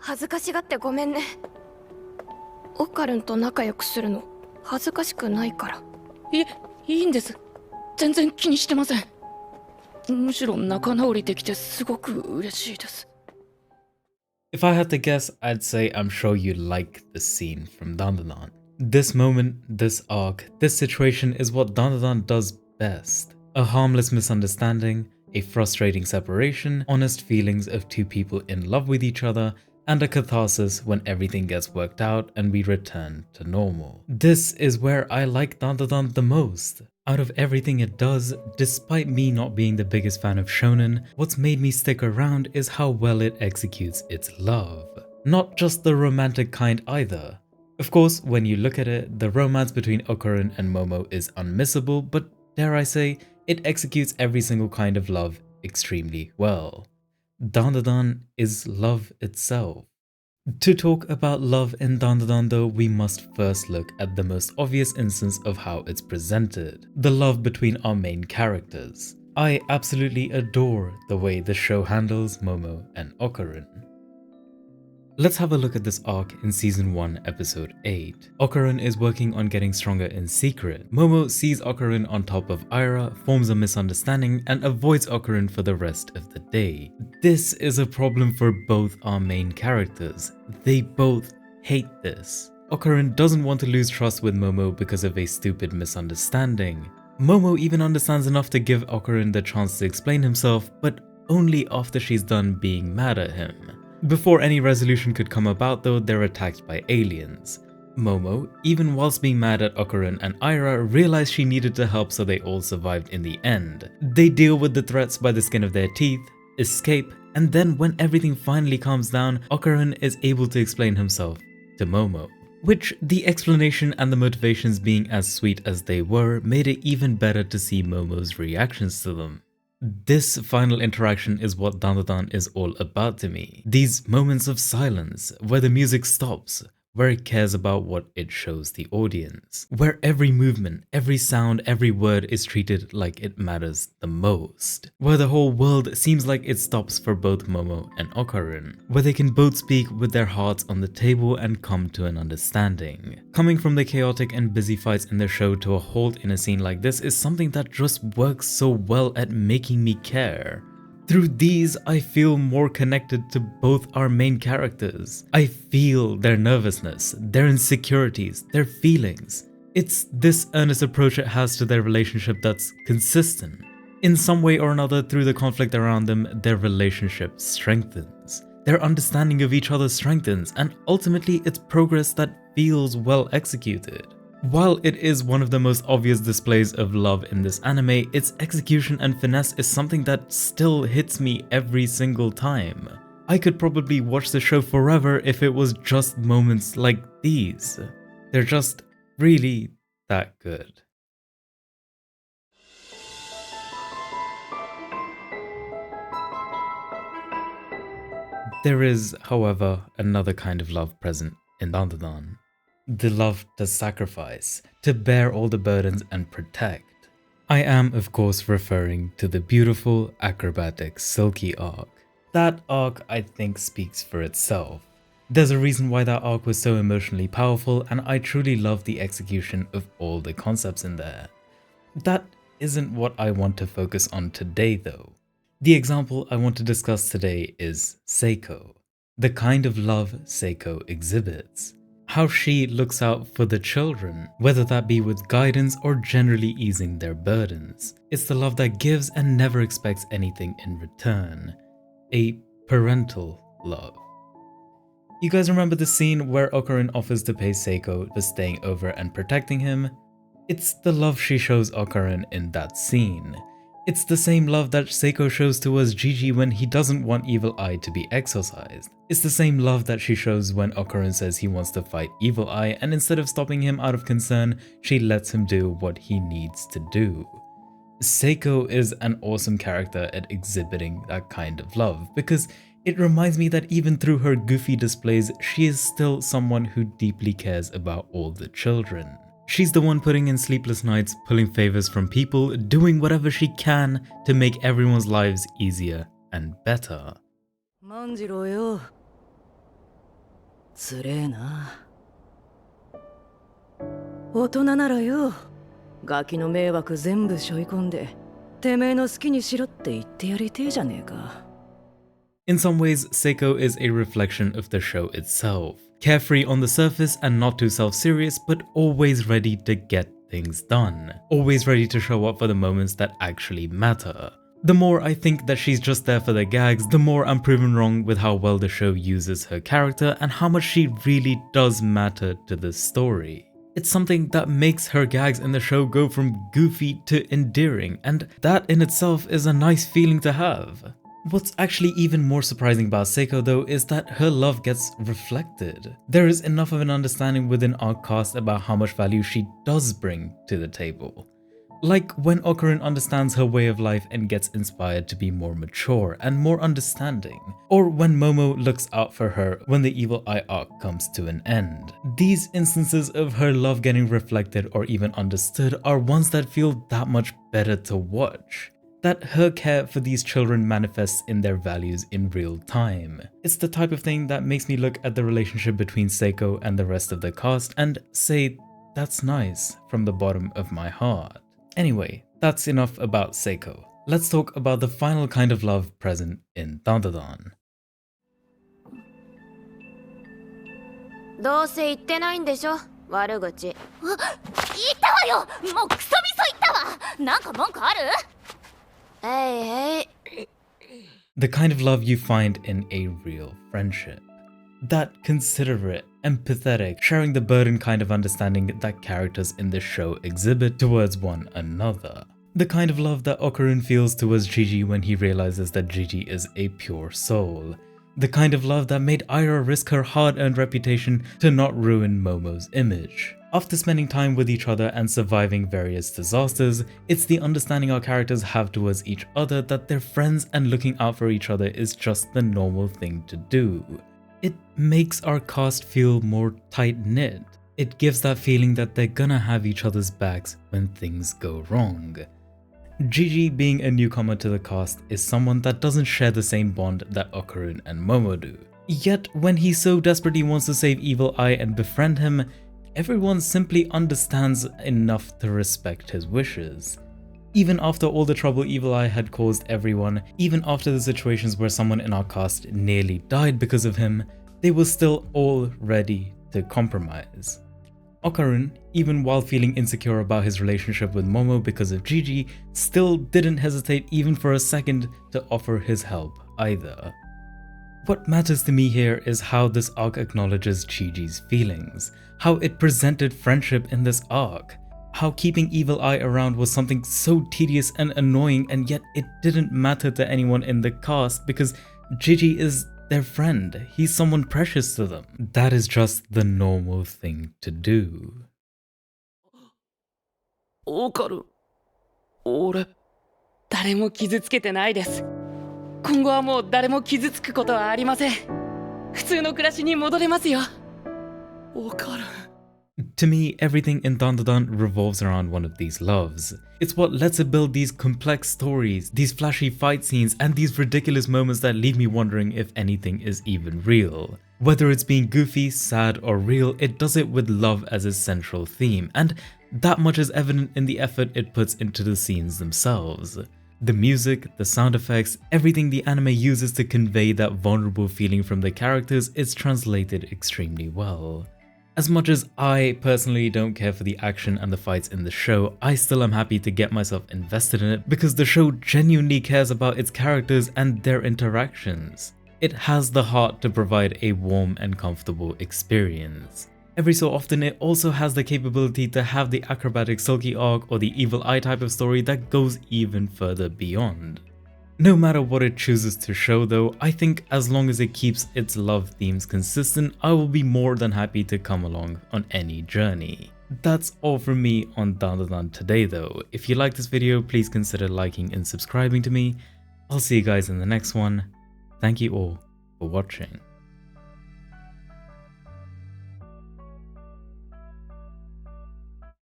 恥ずかしがってごめんね。オカルンと仲良くするの恥ずかしくないから。いいんです。全然気にしてません。むしろ仲直りできてすごく嬉しいです。 If I had to guess, I'd say I'm sure you like the scene from Dandadan. This moment, this arc, this situation is what Dandadan does best. A harmless misunderstanding, a frustrating separation, honest feelings of two people in love with each other, and a catharsis when everything gets worked out and we return to normal. This is where I like Dandadan the most. Out of everything it does, despite me not being the biggest fan of shonen, what's made me stick around is how well it executes its love. Not just the romantic kind either. Of course, when you look at it, the romance between Okarun and Momo is unmissable, but dare I say, it executes every single kind of love extremely well. Dandadan is love itself. To talk about love in Dandadan though, we must first look at the most obvious instance of how it's presented, the love between our main characters. I absolutely adore the way the show handles Momo and Okarun. Let's have a look at this arc in Season 1, Episode 8. Okarun is working on getting stronger in secret. Momo sees Okarun on top of Aira, forms a misunderstanding, and avoids Okarun for the rest of the day. This is a problem for both our main characters. They both hate this. Okarun doesn't want to lose trust with Momo because of a stupid misunderstanding. Momo even understands enough to give Okarun the chance to explain himself, but only after she's done being mad at him. Before any resolution could come about though, they're attacked by aliens. Momo, even whilst being mad at Okarun and Aira, realized she needed to help so they all survived in the end. They deal with the threats by the skin of their teeth, escape, and then when everything finally calms down, Okarun is able to explain himself to Momo. Which, the explanation and the motivations being as sweet as they were, made it even better to see Momo's reactions to them. This final interaction is what Dandadan is all about to me. These moments of silence, where the music stops, where it cares about what it shows the audience, where every movement, every sound, every word is treated like it matters the most, where the whole world seems like it stops for both Momo and Okarun, where they can both speak with their hearts on the table and come to an understanding. Coming from the chaotic and busy fights in the show to a halt in a scene like this is something that just works so well at making me care. Through these, I feel more connected to both our main characters. I feel their nervousness, their insecurities, their feelings. It's this earnest approach it has to their relationship that's consistent. In some way or another, through the conflict around them, their relationship strengthens. Their understanding of each other strengthens, and ultimately it's progress that feels well executed. While it is one of the most obvious displays of love in this anime, its execution and finesse is something that still hits me every single time. I could probably watch the show forever if it was just moments like these. They're just really that good. There is, however, another kind of love present in Dandadan. The love to sacrifice, to bear all the burdens and protect. I am, of course, referring to the beautiful, acrobatic, silky arc. That arc, I think, speaks for itself. There's a reason why that arc was so emotionally powerful, and I truly love the execution of all the concepts in there. That isn't what I want to focus on today, though. The example I want to discuss today is Seiko. The kind of love Seiko exhibits. How she looks out for the children, whether that be with guidance or generally easing their burdens. It's the love that gives and never expects anything in return. A parental love. You guys remember the scene where Okarun offers to pay Seiko for staying over and protecting him? It's the love she shows Okarun in that scene. It's the same love that Seiko shows towards Gigi when he doesn't want Evil Eye to be exorcised. It's the same love that she shows when Okarun says he wants to fight Evil Eye, and instead of stopping him out of concern, she lets him do what he needs to do. Seiko is an awesome character at exhibiting that kind of love, because it reminds me that even through her goofy displays, she is still someone who deeply cares about all the children. She's the one putting in sleepless nights, pulling favors from people, doing whatever she can to make everyone's lives easier and better. 万次郎よ、つれえな。大人ならよ、ガキの迷惑全部背負い込んで、てめえの好きにしろって言ってやりてえじゃねえか。In some ways, Seiko is a reflection of the show itself. Carefree on the surface and not too self-serious, but always ready to get things done. Always ready to show up for the moments that actually matter. The more I think that she's just there for the gags, the more I'm proven wrong with how well the show uses her character and how much she really does matter to the story. It's something that makes her gags in the show go from goofy to endearing, and that in itself is a nice feeling to have. What's actually even more surprising about Seiko though is that her love gets reflected. There is enough of an understanding within our cast about how much value she does bring to the table. Like when Okarun understands her way of life and gets inspired to be more mature and more understanding, or when Momo looks out for her when the evil eye arc comes to an end. These instances of her love getting reflected or even understood are ones that feel that much better to watch. That her care for these children manifests in their values in real time. It's the type of thing that makes me look at the relationship between Seiko and the rest of the cast and say, that's nice from the bottom of my heart. Anyway, that's enough about Seiko. Let's talk about the final kind of love present in Dandadan. どうせ言ってないんでしょ、悪口。言ったわよ。もうクソみそ言ったわ。なんか文句あるHey. The kind of love you find in a real friendship. That considerate, empathetic, sharing the burden kind of understanding that characters in the show exhibit towards one another. The kind of love that Okarun feels towards Gigi when he realizes that Gigi is a pure soul. The kind of love that made Aira risk her hard-earned reputation to not ruin Momo's image. After spending time with each other and surviving various disasters, it's the understanding our characters have towards each other that they're friends and looking out for each other is just the normal thing to do. It makes our cast feel more tight-knit. It gives that feeling that they're gonna have each other's backs when things go wrong. Gigi, being a newcomer to the cast, is someone that doesn't share the same bond that Okarun and Momo do. Yet, when he so desperately wants to save Evil Eye and befriend him, everyone simply understands enough to respect his wishes. Even after all the trouble Evil Eye had caused everyone, even after the situations where someone in our cast nearly died because of him, they were still all ready to compromise. Okarun, even while feeling insecure about his relationship with Momo because of Gigi, still didn't hesitate even for a second to offer his help either. What matters to me here is how this arc acknowledges Gigi's feelings, how it presented friendship in this arc, how keeping Evil Eye around was something so tedious and annoying, and yet it didn't matter to anyone in the cast because Gigi is their friend. He's someone precious to them. That is just the normal thing to do. オーカル、俺、誰も傷つけてないです。今後はもう誰も傷つくことはありません。普通の暮らしに戻れますよ。オーカル。To me, everything in Dandadan revolves around one of these loves. It's what lets it build these complex stories, these flashy fight scenes, and these ridiculous moments that leave me wondering if anything is even real. Whether it's being goofy, sad, or real, it does it with love as its central theme, and that much is evident in the effort it puts into the scenes themselves. The music, the sound effects, everything the anime uses to convey that vulnerable feeling from the characters is translated extremely well. As much as I personally don't care for the action and the fights in the show, I still am happy to get myself invested in it because the show genuinely cares about its characters and their interactions. It has the heart to provide a warm and comfortable experience. Every so often it also has the capability to have the acrobatic Sulky arc or the Evil Eye type of story that goes even further beyond. No matter what it chooses to show though, I think as long as it keeps its love themes consistent, I will be more than happy to come along on any journey. That's all from me on Dandadan today though. If you like this video, please consider liking and subscribing to me. I'll see you guys in the next one. Thank you all for watching.